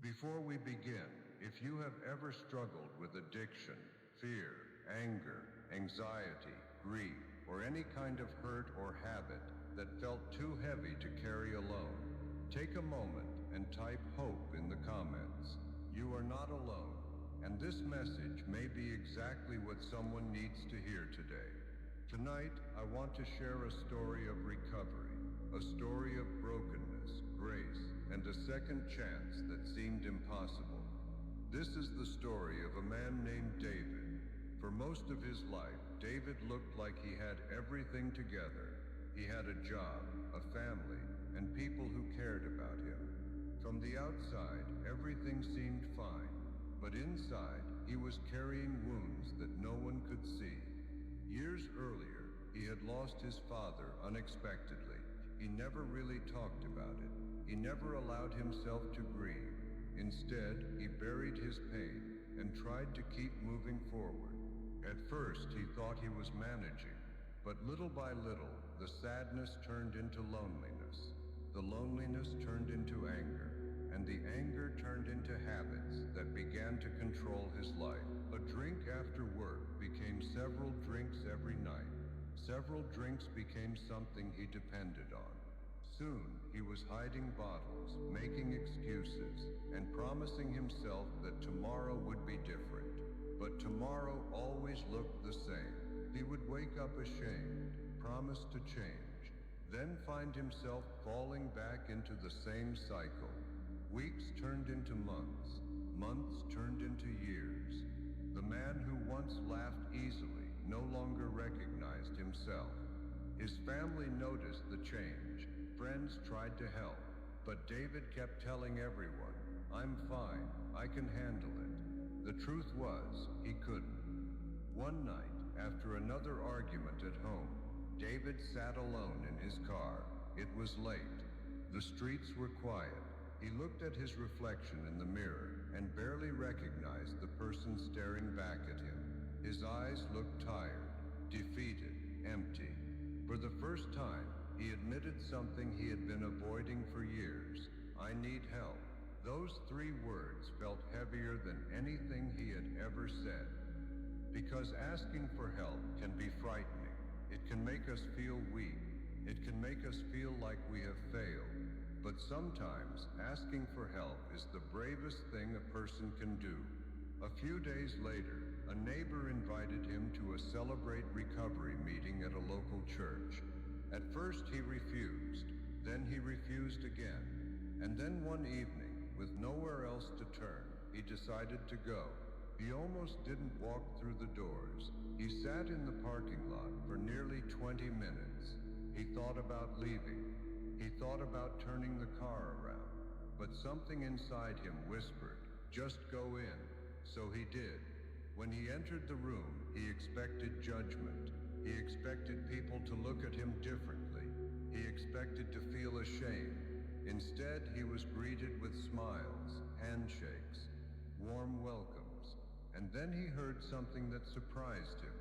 Before we begin, if you have ever struggled with addiction, fear, anger, anxiety, grief, or any kind of hurt or habit that felt too heavy to carry alone, take a moment and type hope in the comments. You are not alone, and this message may be exactly what someone needs to hear today. Tonight, I want to share a story of recovery, a story of brokenness, grace, and a second chance that seemed impossible. This is the story of a man named David. For most of his life, David looked like he had everything together. He had a job, a family, and people who cared about him. From the outside, everything seemed fine, but inside, he was carrying wounds that no one could see. Years earlier, he had lost his father unexpectedly. He never really talked about it. He never allowed himself to grieve. Instead, he buried his pain and tried to keep moving forward. At first, he thought he was managing, but little by little, the sadness turned into loneliness. The loneliness turned into anger, and the anger turned into habits that began to control his life. A drink after work became several drinks every night. Several drinks became something he depended on. Soon, he was hiding bottles, making excuses, and promising himself that tomorrow would be different. But tomorrow always looked the same. He would wake up ashamed, promise to change, then find himself falling back into the same cycle. Weeks turned into months, months turned into years. The man who once laughed easily no longer recognized himself. His family noticed the change. Friends tried to help, but David kept telling everyone, "I'm fine, I can handle it." The truth was, he couldn't. One night, after another argument at home, David sat alone in his car. It was late. The streets were quiet. He looked at his reflection in the mirror and barely recognized the person staring back at him. His eyes looked tired, defeated, empty. For the first time, he admitted something he had been avoiding for years. "I need help." Those 3 words felt heavier than anything he had ever said. Because asking for help can be frightening. It can make us feel weak. It can make us feel like we have failed. But sometimes, asking for help is the bravest thing a person can do. A few days later, a neighbor invited him to a Celebrate Recovery meeting at a local church. At first he refused, then he refused again, and then one evening, with nowhere else to turn, he decided to go. He almost didn't walk through the doors. He sat in the parking lot for nearly 20 minutes. He thought about leaving. He thought about turning the car around, but something inside him whispered, "Just go in." So he did. When he entered the room, he expected judgment. He expected people to look at him differently. He expected to feel ashamed. Instead, he was greeted with smiles, handshakes, warm welcomes. And then he heard something that surprised him.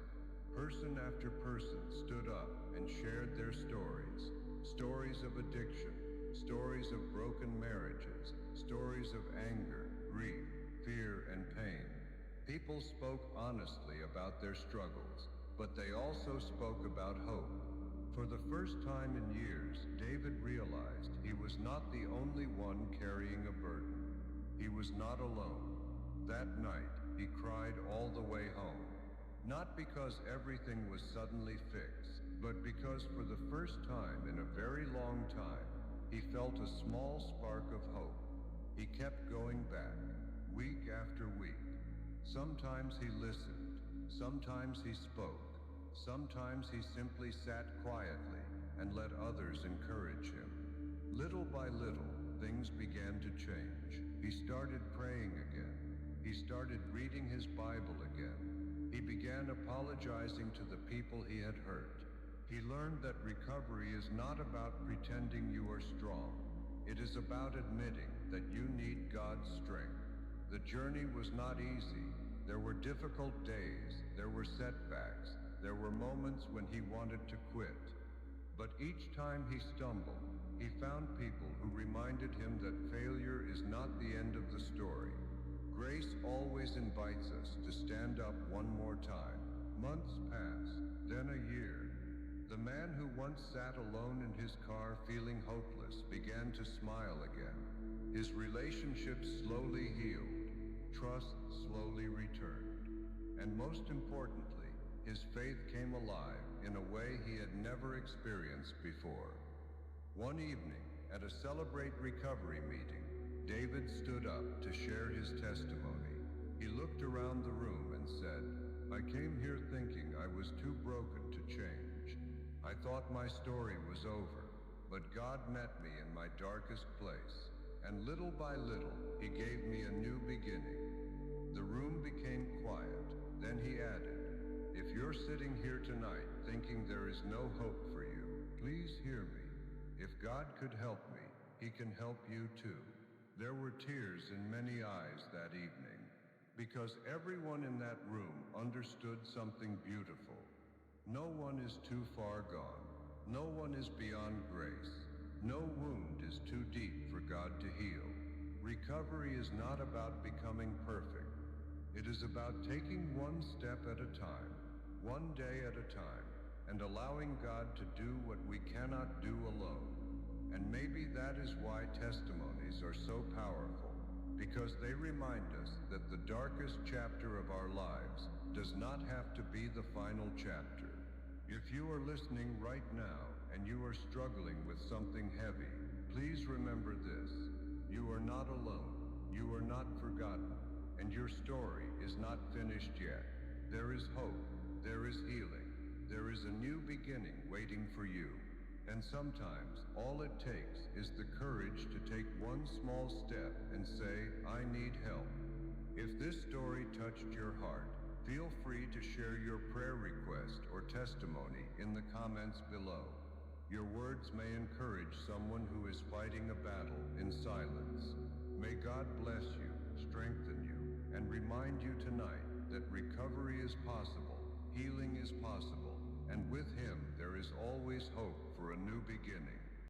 Person after person stood up and shared their stories. Stories of addiction, stories of broken marriages, stories of anger, grief, fear, and pain. People spoke honestly about their struggles, but they also spoke about hope. For the first time in years, David realized he was not the only one carrying a burden. He was not alone. That night, he cried all the way home. Not because everything was suddenly fixed, but because for the first time in a very long time, he felt a small spark of hope. He kept going back, week after week. Sometimes he listened, sometimes he spoke, sometimes he simply sat quietly and let others encourage him. Little by little, things began to change. He started praying again. He started reading his Bible again. He began apologizing to the people he had hurt. He learned that recovery is not about pretending you are strong. It is about admitting that you need God's strength. The journey was not easy. There were difficult days, there were setbacks, there were moments when he wanted to quit. But each time he stumbled, he found people who reminded him that failure is not the end of the Grace always invites us to stand up one more time. Months pass, then a year. The man who once sat alone in his car feeling hopeless began to smile again. His relationship slowly healed, trust slowly returned, and most importantly, his faith came alive in a way he had never experienced before. One evening, at a Celebrate Recovery meeting, David stood up to share his testimony. He looked around the room and said, "I came here thinking I was too broken to change. I thought my story was over, but God met me in my darkest place, and little by little, He gave me a new beginning." The room became quiet. Then he added, "If you're sitting here tonight thinking there is no hope for you, please hear me. If God could help me, He can help you too." There were tears in many eyes that evening, because everyone in that room understood something beautiful. No one is too far gone. No one is beyond grace. No wound is too deep for God to heal. Recovery is not about becoming perfect. It is about taking one step at a time, one day at a time, and allowing God to do what we cannot do alone. And maybe that is why testimonies are so powerful, because they remind us that the darkest chapter of our lives does not have to be the final chapter. If you are listening right now and you are struggling with something heavy, please remember this. You are not alone. You are not forgotten. And your story is not finished yet. There is hope. There is healing. There is a new beginning waiting for you. And sometimes all it takes is the courage to take one small step and say, "I need help." If this story touched your heart, feel free to share your prayer request or testimony in the comments below. Your words may encourage someone who is fighting a battle in silence. May God bless you, strengthen you, and remind you tonight that recovery is possible, healing is possible, and with Him there is always hope for a new beginning.